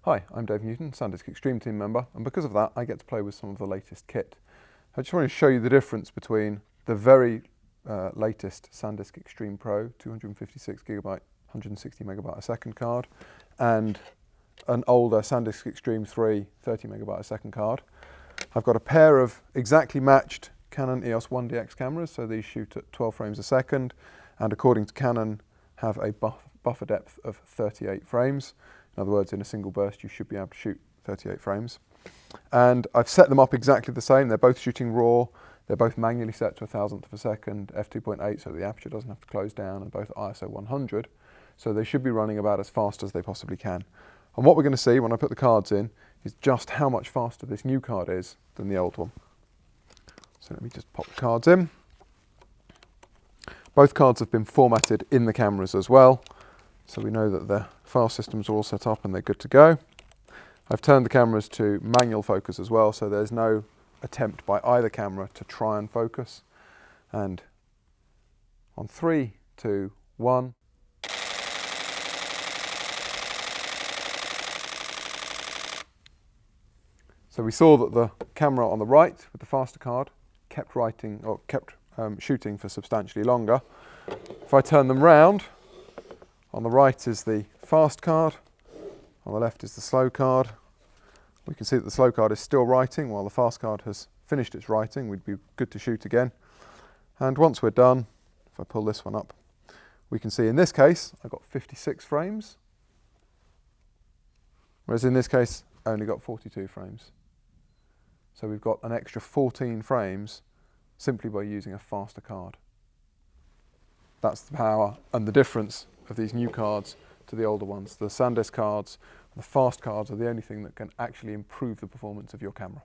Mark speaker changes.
Speaker 1: Hi, I'm Dave Newton, SanDisk Extreme team member, and because of that I get to play with some of the latest kit. I just want to show you the difference between the very latest SanDisk Extreme Pro 256GB, 160 megabyte a second card, and an older SanDisk Extreme III 30 megabyte a second card. I've got a pair of exactly matched Canon EOS-1Dx cameras, so these shoot at 12 frames a second, and according to Canon have a buffer depth of 38 frames. In other words, in a single burst you should be able to shoot 38 frames. And I've set them up exactly the same. They're both shooting RAW, they're both manually set to 1,000th of a second, f2.8 so the aperture doesn't have to close down, and both ISO 100. So they should be running about as fast as they possibly can. And what we're going to see when I put the cards in is just how much faster this new card is than the old one. So let me just pop the cards in. Both cards have been formatted in the cameras as well, so we know that the file systems are all set up and they're good to go. I've turned the cameras to manual focus as well, so there's no attempt by either camera to try and focus. And on 3, 2, 1. So we saw that the camera on the right with the faster card kept shooting for substantially longer. If I turn them round, on the right is the fast card, on the left is the slow card. We can see that the slow card is still writing while the fast card has finished its writing. We'd be good to shoot again. And once we're done, if I pull this one up, we can see in this case I've got 56 frames, whereas in this case I only got 42 frames. So we've got an extra 14 frames simply by using a faster card. That's the power and the difference of these new cards to the older ones. The SanDisk cards, the fast cards are the only thing that can actually improve the performance of your camera.